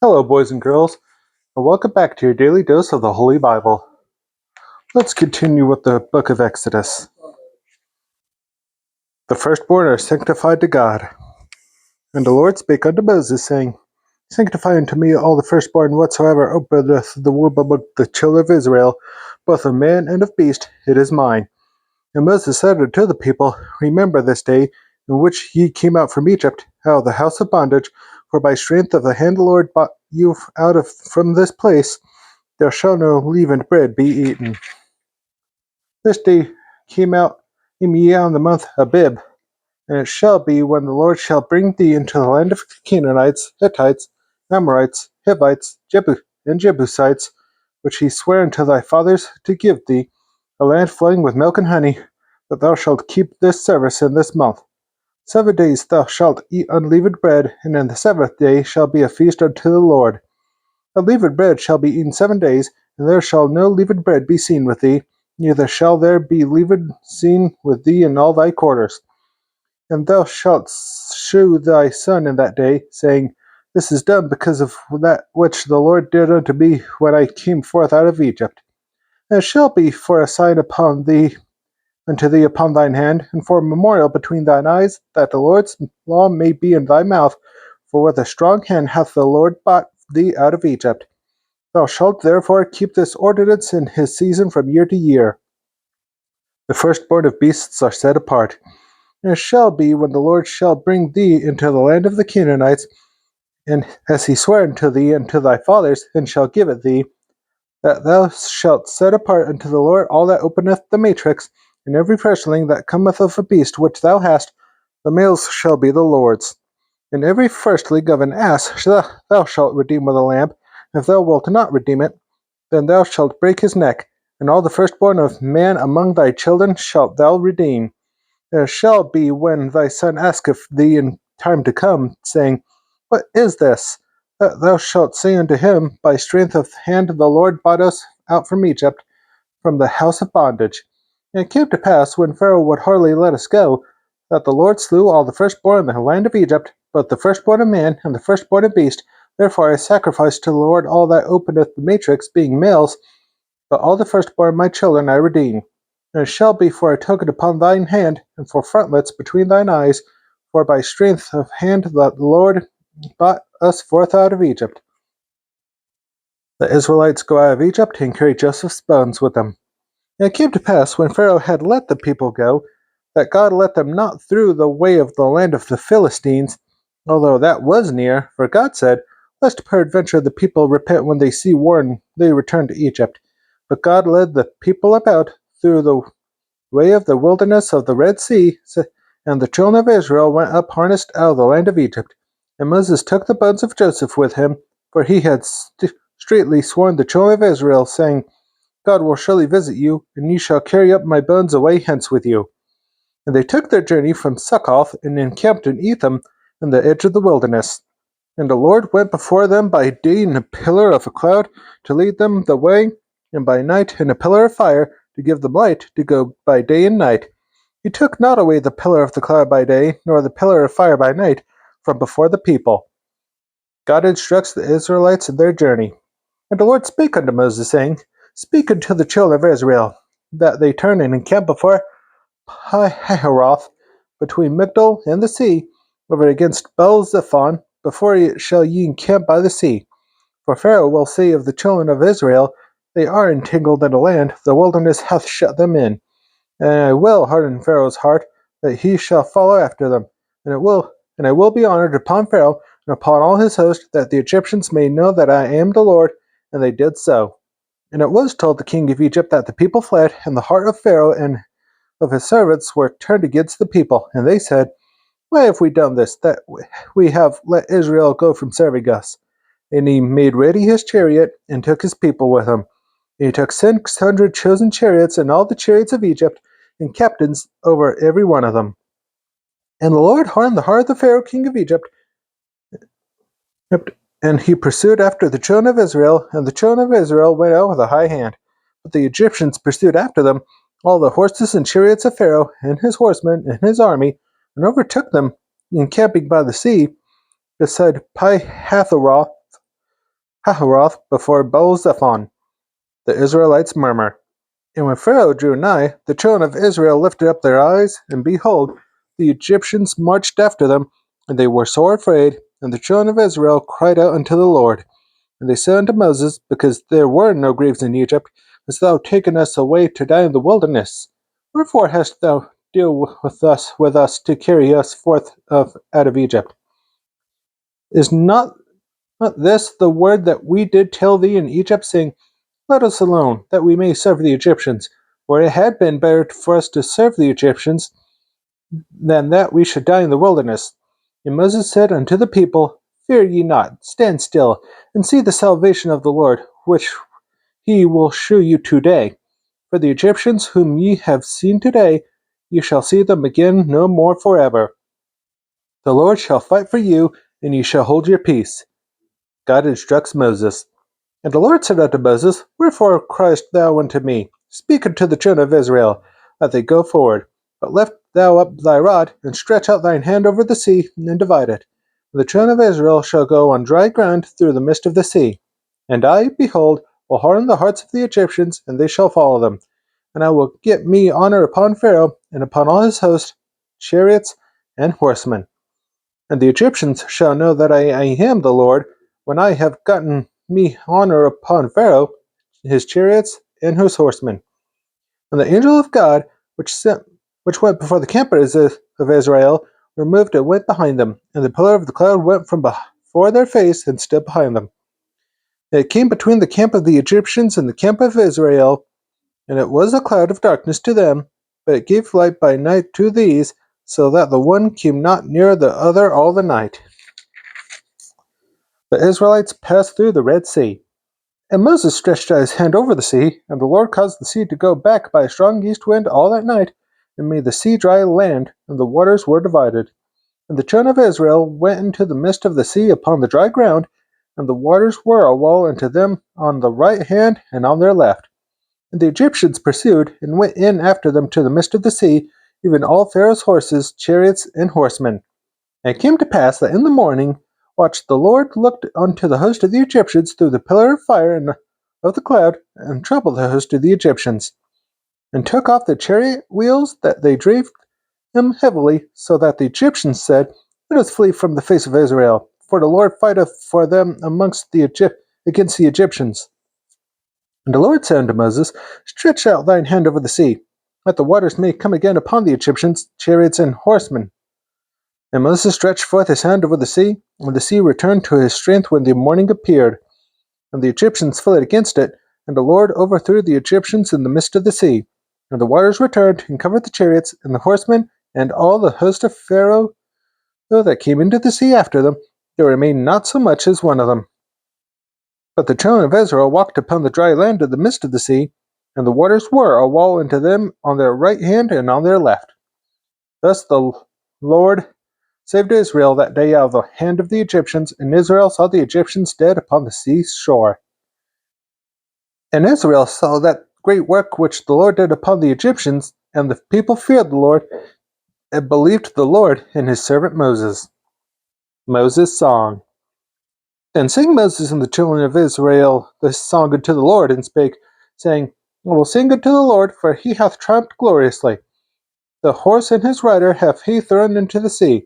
Hello, boys and girls, and welcome back to your daily dose of the Holy Bible. Let's continue with the book of Exodus. The firstborn are sanctified to God. And the Lord spake unto Moses, saying, Sanctify unto me all the firstborn whatsoever openeth the womb among the children of Israel, both of man and of beast, it is mine. And Moses said unto the people, Remember this day, in which ye came out from Egypt, out of the house of bondage, for by strength of the hand the Lord brought you out from this place. There shall no leavened bread be eaten. This day came ye out in the month Abib, and it shall be when the Lord shall bring thee into the land of the Canaanites, Hittites, Amorites, Hivites, and Jebusites, which he sware unto thy fathers to give thee, a land flowing with milk and honey, that thou shalt keep this service in this month. 7 days thou shalt eat unleavened bread, and in the seventh day shall be a feast unto the Lord. Unleavened bread shall be eaten 7 days, and there shall no leavened bread be seen with thee, neither shall there be leaven seen with thee in all thy quarters. And thou shalt shew thy son in that day, saying, This is done because of that which the Lord did unto me when I came forth out of Egypt. And it shall be for a sign unto thee upon thine hand, and for a memorial between thine eyes, that the Lord's law may be in thy mouth. For with a strong hand hath the Lord brought thee out of Egypt. Thou shalt therefore keep this ordinance in his season from year to year. The firstborn of beasts are set apart. And it shall be when the Lord shall bring thee into the land of the Canaanites, and as he sware unto thee and to thy fathers, and shall give it thee, that thou shalt set apart unto the Lord all that openeth the matrix, and every firstling that cometh of a beast which thou hast, the males shall be the Lord's. And every firstling of an ass thou shalt redeem with a lamb. If thou wilt not redeem it, then thou shalt break his neck, and all the firstborn of man among thy children shalt thou redeem. It shall be when thy son asketh thee in time to come, saying, What is this? That thou shalt say unto him, By strength of hand the Lord brought us out from Egypt, from the house of bondage. And it came to pass, when Pharaoh would hardly let us go, that the Lord slew all the firstborn in the land of Egypt, both the firstborn of man and the firstborn of beast. Therefore I sacrificed to the Lord all that openeth the matrix, being males, but all the firstborn of my children I redeem. And it shall be for a token upon thine hand, and for frontlets between thine eyes, for by strength of hand that the Lord brought us forth out of Egypt. The Israelites go out of Egypt and carry Joseph's bones with them. And it came to pass, when Pharaoh had let the people go, that God let them not through the way of the land of the Philistines, although that was near, for God said, Lest peradventure the people repent when they see war and they return to Egypt. But God led the people about through the way of the wilderness of the Red Sea, and the children of Israel went up harnessed out of the land of Egypt. And Moses took the bones of Joseph with him, for he had straitly sworn the children of Israel, saying, God will surely visit you, and ye shall carry up my bones away hence with you. And they took their journey from Succoth, and encamped in Etham, in the edge of the wilderness. And the Lord went before them by day in a pillar of a cloud, to lead them the way, and by night in a pillar of fire, to give them light, to go by day and night. He took not away the pillar of the cloud by day, nor the pillar of fire by night, from before the people. God instructs the Israelites in their journey. And the Lord spake unto Moses, saying, Speak unto the children of Israel, that they turn and encamp before Pihahiroth, between Migdol and the sea, over against Baal-zephon, before shall ye encamp by the sea. For Pharaoh will say of the children of Israel, They are entangled in the land, the wilderness hath shut them in. And I will harden Pharaoh's heart, that he shall follow after them. And I will be honored upon Pharaoh and upon all his host, that the Egyptians may know that I am the Lord. And they did so. And it was told the king of Egypt that the people fled, and the heart of Pharaoh and of his servants were turned against the people. And they said, Why have we done this, that we have let Israel go from serving us? And he made ready his chariot, and took his people with him. And he took 600 chosen chariots, and all the chariots of Egypt, and captains over every one of them. And the Lord hardened the heart of the Pharaoh king of Egypt, and he pursued after the children of Israel, and the children of Israel went out with a high hand. But the Egyptians pursued after them, all the horses and chariots of Pharaoh, and his horsemen, and his army, and overtook them, encamping by the sea, beside Pi-hahiroth, Haharoth before Baal-zephon. The Israelites murmur. And when Pharaoh drew nigh, the children of Israel lifted up their eyes, and behold, the Egyptians marched after them, and they were sore afraid. And the children of Israel cried out unto the Lord. And they said unto Moses, Because there were no graves in Egypt, hast thou taken us away to die in the wilderness? Wherefore hast thou dealt with us to carry us forth out of Egypt? Is not this the word that we did tell thee in Egypt, saying, Let us alone, that we may serve the Egyptians? For it had been better for us to serve the Egyptians than that we should die in the wilderness. And Moses said unto the people, Fear ye not, stand still, and see the salvation of the Lord, which he will shew you today. For the Egyptians whom ye have seen today, ye shall see them again no more forever. The Lord shall fight for you, and ye shall hold your peace. God instructs Moses. And the Lord said unto Moses, Wherefore criest thou unto me? Speak unto the children of Israel, that they go forward. But lift thou up thy rod, and stretch out thine hand over the sea, and divide it. And the children of Israel shall go on dry ground through the midst of the sea. And I, behold, will harden the hearts of the Egyptians, and they shall follow them. And I will get me honor upon Pharaoh, and upon all his host, chariots, and horsemen. And the Egyptians shall know that I am the Lord, when I have gotten me honor upon Pharaoh, his chariots, and his horsemen. And the angel of God, which went before the camp of Israel, removed and went behind them, and the pillar of the cloud went from before their face and stood behind them. And it came between the camp of the Egyptians and the camp of Israel, and it was a cloud of darkness to them, but it gave light by night to these, so that the one came not near the other all the night. The Israelites passed through the Red Sea. And Moses stretched out his hand over the sea, and the Lord caused the sea to go back by a strong east wind all that night, and made the sea dry land, and the waters were divided. And the children of Israel went into the midst of the sea upon the dry ground, and the waters were a wall unto them on the right hand and on their left. And the Egyptians pursued, and went in after them to the midst of the sea, even all Pharaoh's horses, chariots, and horsemen. And it came to pass that in the morning watch the Lord looked unto the host of the Egyptians through the pillar of fire and of the cloud, and troubled the host of the Egyptians, and took off the chariot wheels, that they drave them heavily, so that the Egyptians said, Let us flee from the face of Israel, for the Lord fighteth for them against the Egyptians. And the Lord said unto Moses, Stretch out thine hand over the sea, that the waters may come again upon the Egyptians, chariots, and horsemen. And Moses stretched forth his hand over the sea, and the sea returned to his strength when the morning appeared. And the Egyptians fled against it, and the Lord overthrew the Egyptians in the midst of the sea. And the waters returned, and covered the chariots, and the horsemen, and all the host of Pharaoh that came into the sea after them. There remained not so much as one of them. But the children of Israel walked upon the dry land in the midst of the sea, and the waters were a wall unto them on their right hand and on their left. Thus the Lord saved Israel that day out of the hand of the Egyptians, and Israel saw the Egyptians dead upon the sea shore. And Israel saw that great work which the Lord did upon the Egyptians, and the people feared the Lord, and believed the Lord and his servant Moses. Moses' Song. Then sang Moses and the children of Israel this song unto the Lord, and spake, saying, I will sing unto the Lord, for he hath triumphed gloriously. The horse and his rider hath he thrown into the sea.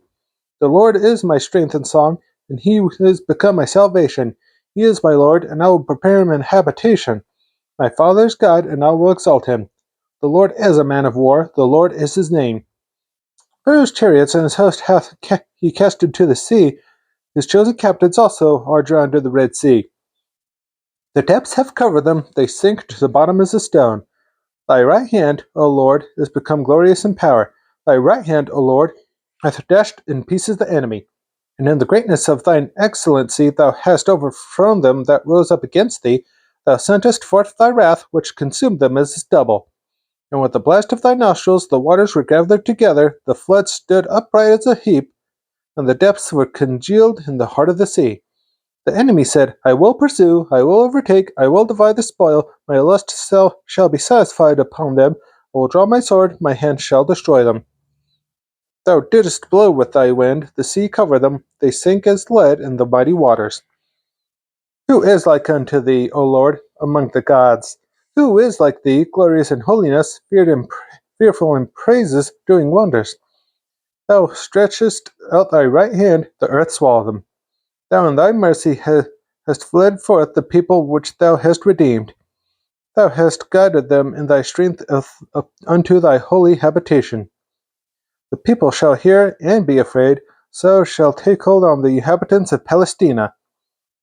The Lord is my strength and song, and he is become my salvation. He is my Lord, and I will prepare him an habitation. My father's God, and I will exalt him. The Lord is a man of war, the Lord is his name. Pharaoh's chariots and his host hath he cast into the sea. His chosen captains also are drowned in the Red Sea. The depths have covered them, they sink to the bottom as a stone. Thy right hand, O Lord, is become glorious in power. Thy right hand, O Lord, hath dashed in pieces the enemy. And in the greatness of thine excellency thou hast overthrown them that rose up against thee. Thou sentest forth thy wrath, which consumed them as stubble. And with the blast of thy nostrils the waters were gathered together, the floods stood upright as a heap, and the depths were congealed in the heart of the sea. The enemy said, I will pursue, I will overtake, I will divide the spoil, my lust shall be satisfied upon them, I will draw my sword, my hand shall destroy them. Thou didst blow with thy wind, the sea covered them, they sink as lead in the mighty waters. Who is like unto thee, O Lord, among the gods? Who is like thee, glorious in holiness, fearful in praises, doing wonders? Thou stretchest out thy right hand, the earth swallowed them. Thou in thy mercy hast fled forth the people which thou hast redeemed. Thou hast guided them in thy strength unto thy holy habitation. The people shall hear and be afraid, so shall take hold on the inhabitants of Palestina.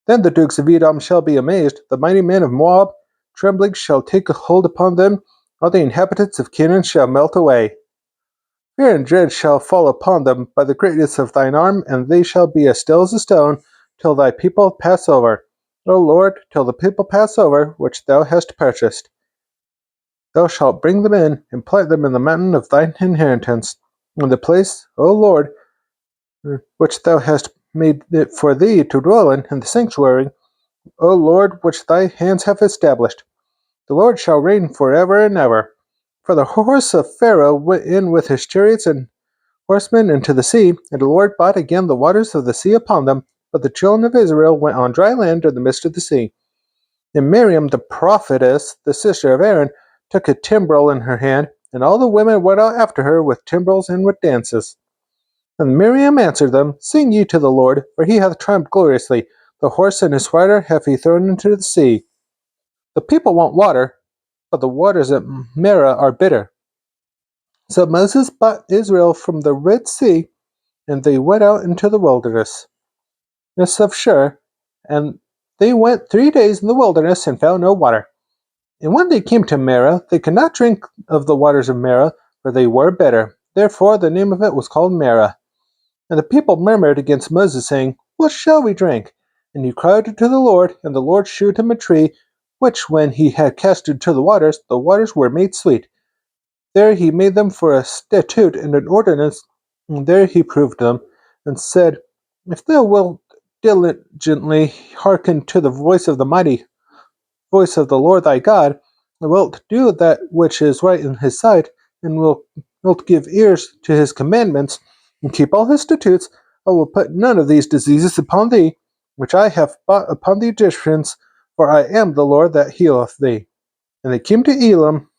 Then the dukes of Edom shall be amazed, the mighty men of Moab, trembling shall take hold upon them, all the inhabitants of Canaan shall melt away. Fear and dread shall fall upon them by the greatness of thine arm, and they shall be as still as a stone, till thy people pass over. O Lord, till the people pass over, which thou hast purchased. Thou shalt bring them in, and plant them in the mountain of thine inheritance, in the place, O Lord, which thou hast made it for thee to dwell in the sanctuary, O Lord, which thy hands have established. The Lord shall reign forever and ever. For the horse of Pharaoh went in with his chariots and horsemen into the sea, and the Lord brought again the waters of the sea upon them, but the children of Israel went on dry land in the midst of the sea. And Miriam the prophetess, the sister of Aaron, took a timbrel in her hand, and all the women went out after her with timbrels and with dances. And Miriam answered them, Sing ye to the Lord, for he hath triumphed gloriously. The horse and his rider hath he thrown into the sea. The people want water, but the waters at Merah are bitter. So Moses brought Israel from the Red Sea, and they went out into the wilderness of Shur, and they went 3 days in the wilderness and found no water. And when they came to Merah, they could not drink of the waters of Merah, for they were bitter. Therefore the name of it was called Merah. And the people murmured against Moses, saying, What shall we drink? And he cried unto the Lord, and the Lord shewed him a tree, which when he had cast into the waters were made sweet. There he made them for a statute and an ordinance, and there he proved them, and said, If thou wilt diligently hearken to the voice of the mighty voice of the Lord thy God, and wilt do that which is right in his sight, and wilt give ears to his commandments, and keep all his statutes, I will put none of these diseases upon thee, which I have brought upon the Egyptians, for I am the Lord that healeth thee. And they came to Elim,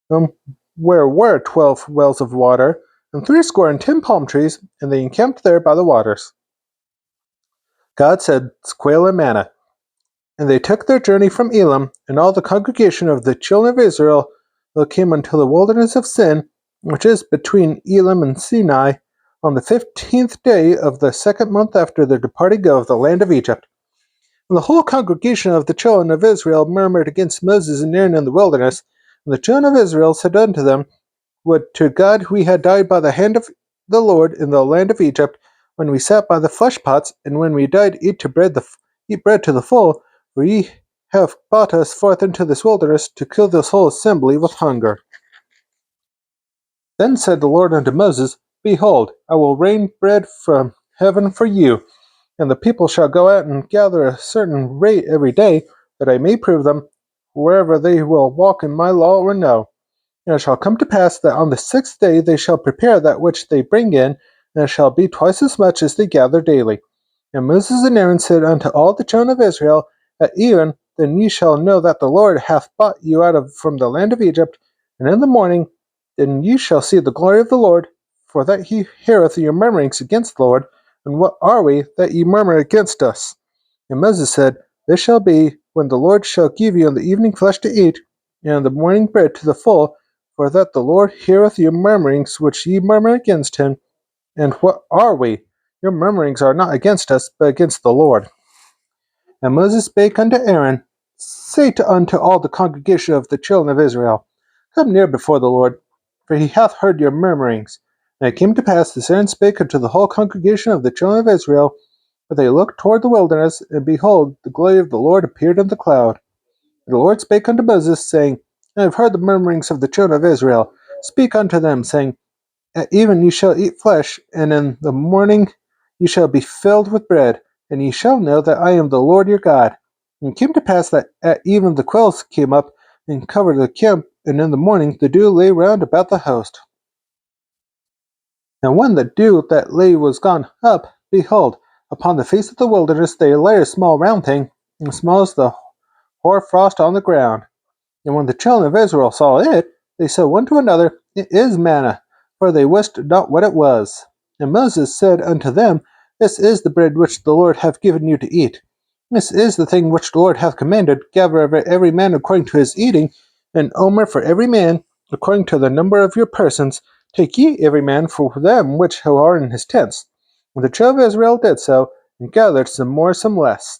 um, where were 12 wells of water, and 60 palm trees, and they encamped there by the waters. God said, Quail and manna. And they took their journey from Elim, and all the congregation of the children of Israel came unto the wilderness of Sin, which is between Elim and Sinai, on the 15th day of the 2nd month after their departing of the land of Egypt. And the whole congregation of the children of Israel murmured against Moses and Aaron in the wilderness. And the children of Israel said unto them, Would to God we had died by the hand of the Lord in the land of Egypt, when we sat by the flesh pots, and when we died eat bread to the full, for ye have brought us forth into this wilderness to kill this whole assembly with hunger. Then said the Lord unto Moses, Behold, I will rain bread from heaven for you, and the people shall go out and gather a certain rate every day, that I may prove them, wherever they will walk in my law or no. And it shall come to pass that on the 6th day they shall prepare that which they bring in, and it shall be twice as much as they gather daily. And Moses and Aaron said unto all the children of Israel, At even then ye shall know that the Lord hath brought you out from the land of Egypt, and in the morning then ye shall see the glory of the Lord, for that he heareth your murmurings against the Lord. And what are we that ye murmur against us? And Moses said, This shall be, when the Lord shall give you in the evening flesh to eat, and in the morning bread to the full, for that the Lord heareth your murmurings which ye murmur against him. And what are we? Your murmurings are not against us, but against the Lord. And Moses spake unto Aaron, Say unto all the congregation of the children of Israel, Come near before the Lord, for he hath heard your murmurings. And it came to pass, that Aaron spake unto the whole congregation of the children of Israel, but they looked toward the wilderness, and behold, the glory of the Lord appeared in the cloud. And the Lord spake unto Moses, saying, I have heard the murmurings of the children of Israel. Speak unto them, saying, At even ye shall eat flesh, and in the morning ye shall be filled with bread, and ye shall know that I am the Lord your God. And it came to pass that at even the quails came up and covered the camp, and in the morning the dew lay round about the host. And when the dew that lay was gone up, behold, upon the face of the wilderness there lay a small round thing, and small as the hoar frost on the ground. And when the children of Israel saw it, they said one to another, It is manna, for they wist not what it was. And Moses said unto them, This is the bread which the Lord hath given you to eat. This is the thing which the Lord hath commanded, gather of it every man according to his eating, an omer for every man, according to the number of your persons. Take ye every man for them which are in his tents. And the children of Israel did so, and gathered some more, some less.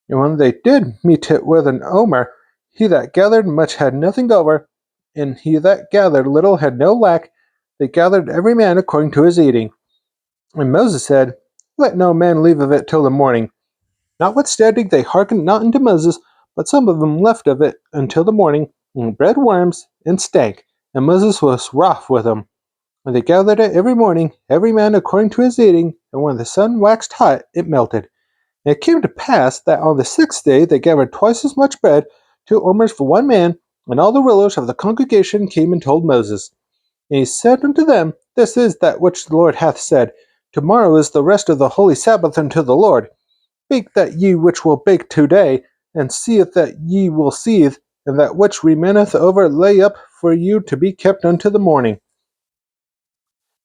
And when they did meet it with an omer, he that gathered much had nothing over, and he that gathered little had no lack. They gathered every man according to his eating. And Moses said, Let no man leave of it till the morning. Notwithstanding they hearkened not unto Moses, but some of them left of it until the morning, and bred worms, and stank. And Moses was wroth with them. And they gathered it every morning, every man according to his eating, and when the sun waxed hot, it melted. And it came to pass that on the 6th day they gathered twice as much bread, 2 omers for one man, and all the rulers of the congregation came and told Moses. And he said unto them, This is that which the Lord hath said, Tomorrow is the rest of the holy Sabbath unto the Lord. Bake that ye which will bake today, and seeth that ye will seethe, and that which remaineth over lay up for you to be kept unto the morning.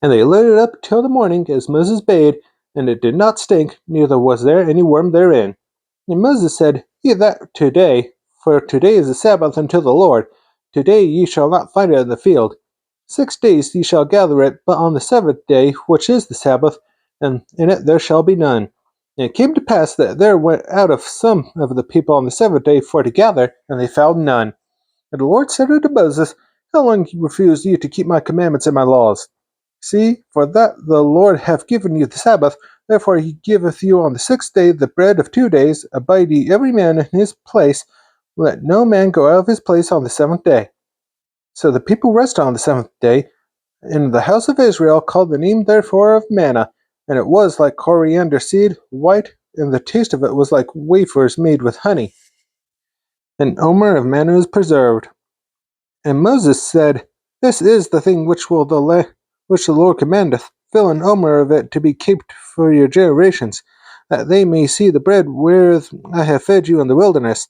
And they laid it up till the morning, as Moses bade, and it did not stink, neither was there any worm therein. And Moses said, Eat that today, for today is the Sabbath unto the Lord. Today ye shall not find it in the field. 6 days ye shall gather it, but on the 7th day, which is the Sabbath, and in it there shall be none. And it came to pass that there went out of some of the people on the 7th day for to gather, and they found none. And the Lord said unto Moses, How long refuse ye to keep my commandments and my laws? See, for that the Lord hath given you the Sabbath, therefore he giveth you on the 6th day the bread of 2 days. Abide ye every man in his place. Let no man go out of his place on the 7th day. So the people rested on the 7th day, and the house of Israel called the name therefore of manna, and it was like coriander seed, white, and the taste of it was like wafers made with honey. An omer of manna is preserved. And Moses said, This is the thing which the Lord commandeth, fill an omer of it to be kept for your generations, that they may see the bread wherewith I have fed you in the wilderness,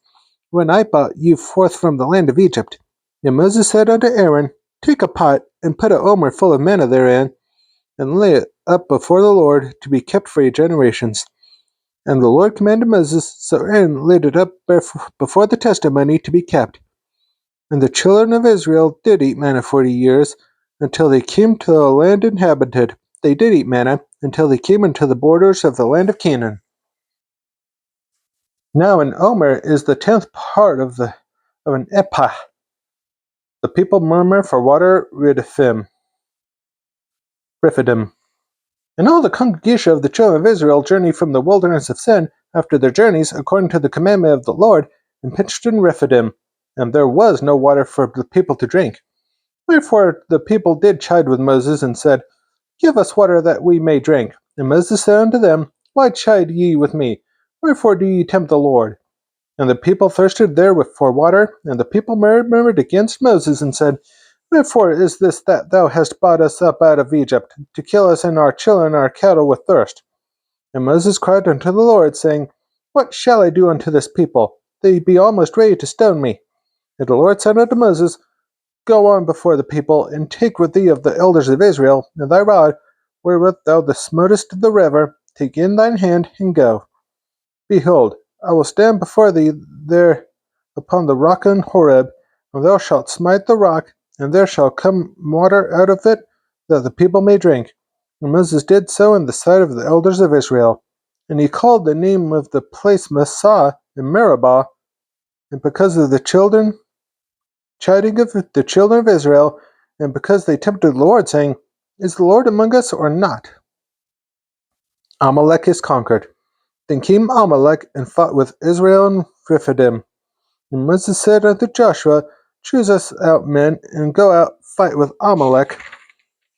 when I brought you forth from the land of Egypt. And Moses said unto Aaron, Take a pot, and put an omer full of manna therein, and lay it up before the Lord, to be kept for your generations. And the Lord commanded Moses, so Aaron laid it up before the testimony to be kept. And the children of Israel did eat manna 40 years, until they came to the land inhabited. They did eat manna, until they came into the borders of the land of Canaan. Now an omer is the 10th part of an ephah. The people murmur for water Rephidim. And all the congregation of the children of Israel journeyed from the wilderness of Sin after their journeys, according to the commandment of the Lord, and pitched in Rephidim. And there was no water for the people to drink. Wherefore the people did chide with Moses, and said, Give us water that we may drink. And Moses said unto them, Why chide ye with me? Wherefore do ye tempt the Lord? And the people thirsted therewith for water, and the people murmured against Moses, and said, Wherefore is this that thou hast brought us up out of Egypt, to kill us and our children and our cattle with thirst? And Moses cried unto the Lord, saying, What shall I do unto this people? They be almost ready to stone me. And the Lord said unto Moses, Go on before the people, and take with thee of the elders of Israel, and thy rod, wherewith thou smotest the river, take in thine hand, and go. Behold, I will stand before thee there upon the rock in Horeb, and thou shalt smite the rock, and there shall come water out of it, that the people may drink. And Moses did so in the sight of the elders of Israel. And he called the name of the place Massah in Meribah, and because of the chiding of the children of Israel, and because they tempted the Lord, saying, Is the Lord among us or not? Amalek is conquered. Then came Amalek and fought with Israel and Rephidim. And Moses said unto Joshua, Choose us out men, and go out fight with Amalek.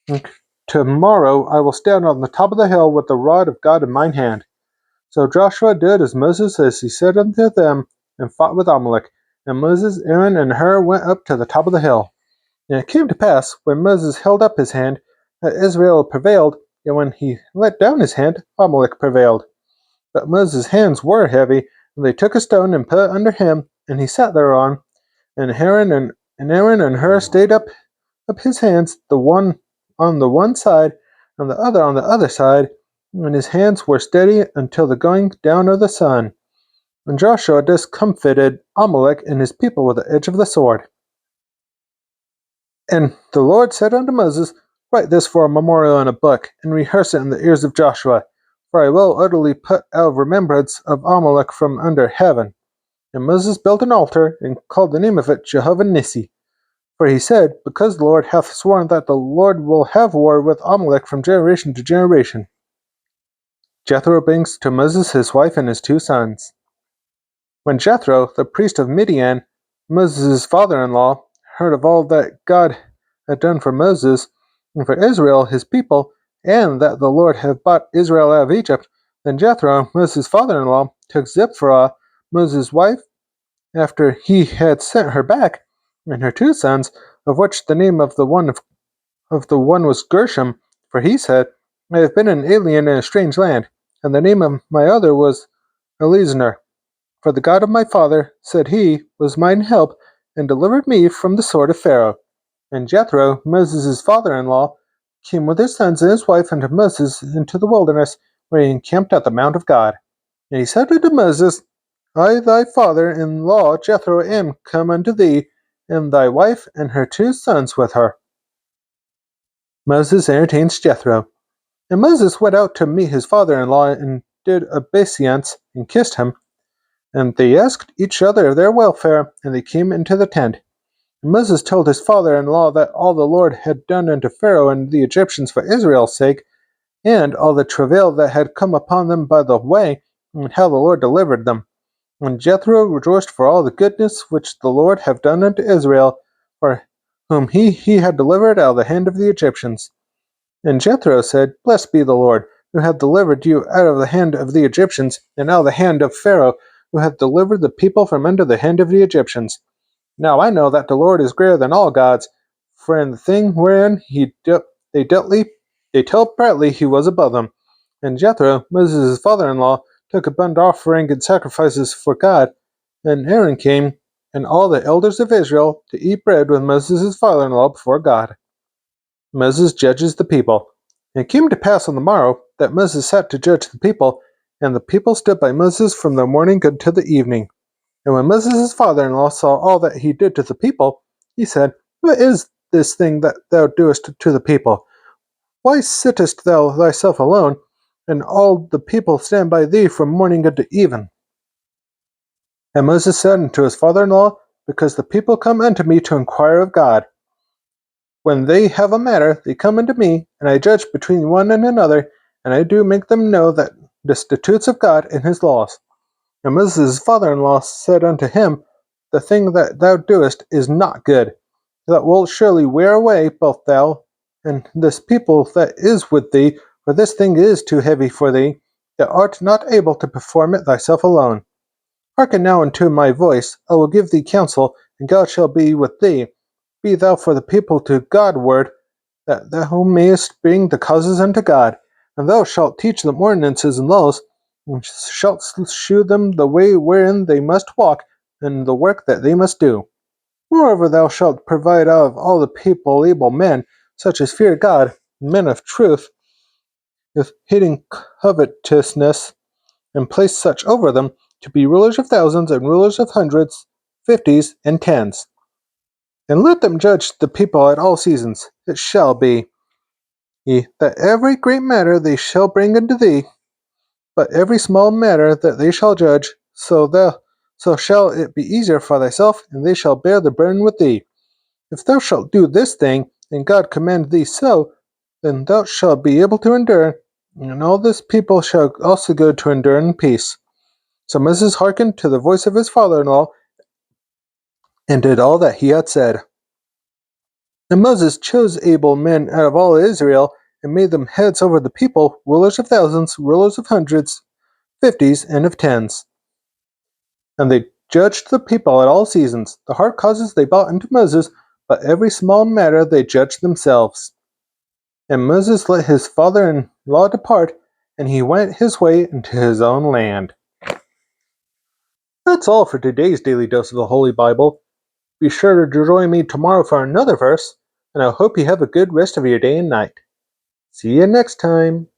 And tomorrow I will stand on the top of the hill with the rod of God in mine hand. So Joshua did as he said unto them, and fought with Amalek. And Moses, Aaron, and Hur went up to the top of the hill. And it came to pass, when Moses held up his hand, that Israel prevailed, and when he let down his hand, Amalek prevailed. But Moses' hands were heavy, And they took a stone and put it under him, and he sat thereon. And Aaron and Hur stayed up his hands, the one on the one side, and the other on the other side, and his hands were steady until the going down of the sun. And Joshua discomfited Amalek and his people with the edge of the sword. And the Lord said unto Moses, Write this for a memorial in a book, and rehearse it in the ears of Joshua, for I will utterly put out of remembrance of Amalek from under heaven. And Moses built an altar, and called the name of it Jehovah Nissi. For he said, Because the Lord hath sworn that the Lord will have war with Amalek from generation to generation. Jethro brings to Moses his wife and his 2 sons. When Jethro, the priest of Midian, Moses' father-in-law, heard of all that God had done for Moses and for Israel his people, and that the Lord had brought Israel out of Egypt, then Jethro, Moses' father-in-law, took Zipporah, Moses' wife, after he had sent her back, and her 2 sons, of which the name of the one was Gershom, for he said, I have been an alien in a strange land, and the name of my other was Eliezer. For the God of my father, said he, was mine help, and delivered me from the sword of Pharaoh. And Jethro, Moses' father-in-law, came with his sons and his wife unto Moses into the wilderness, where he encamped at the mount of God. And he said unto Moses, I thy father-in-law Jethro am come unto thee, and thy wife and her 2 sons with her. Moses entertains Jethro. And Moses went out to meet his father-in-law, and did obeisance, and kissed him. And they asked each other their welfare, and they came into the tent. And Moses told his father-in-law that all the Lord had done unto Pharaoh and the Egyptians for Israel's sake, and all the travail that had come upon them by the way, and how the Lord delivered them. And Jethro rejoiced for all the goodness which the Lord had done unto Israel, for whom he had delivered out of the hand of the Egyptians. And Jethro said, Blessed be the Lord, who hath delivered you out of the hand of the Egyptians, and out of the hand of Pharaoh, who hath delivered the people from under the hand of the Egyptians. Now I know that the Lord is greater than all gods, for in the thing wherein they dealt partly he was above them. And Jethro, Moses' father-in-law, took a burnt offering and sacrifices for God. And Aaron came, and all the elders of Israel, to eat bread with Moses' father-in-law before God. Moses judges the people. And it came to pass on the morrow that Moses sat to judge the people, and the people stood by Moses from the morning until the evening. And when Moses' father-in-law saw all that he did to the people, he said, What is this thing that thou doest to the people? Why sittest thou thyself alone, and all the people stand by thee from morning unto even? And Moses said unto his father-in-law, Because the people come unto me to inquire of God. When they have a matter, they come unto me, and I judge between one and another, and I do make them know that the statutes of God and his laws. And Moses' father-in-law said unto him, The thing that thou doest is not good. Thou wilt surely wear away both thou and this people that is with thee, for this thing is too heavy for thee. Thou art not able to perform it thyself alone. Hearken now unto my voice, I will give thee counsel, and God shall be with thee. Be thou for the people to God-ward, that thou mayest bring the causes unto God, and thou shalt teach them ordinances and laws, and shalt shew them the way wherein they must walk, and the work that they must do. Moreover, thou shalt provide out of all the people able men, such as fear God, men of truth, with hating covetousness, and place such over them, to be rulers of thousands, and rulers of hundreds, 50s, and 10s. And let them judge the people at all seasons. It shall be that every great matter they shall bring unto thee, but every small matter that they shall judge, so shall it be easier for thyself, and they shall bear the burden with thee. If thou shalt do this thing, and God command thee so, then thou shalt be able to endure, and all this people shall also go to endure in peace. So Moses hearkened to the voice of his father-in-law, and did all that he had said. And Moses chose able men out of all Israel, and made them heads over the people, rulers of thousands, rulers of hundreds, 50s, and of 10s. And they judged the people at all seasons. The hard causes they brought unto Moses, but every small matter they judged themselves. And Moses let his father-in-law depart, and he went his way into his own land. that's all for today's daily dose of the Holy Bible. Be sure to join me tomorrow for another verse, and I hope you have a good rest of your day and night. See you next time.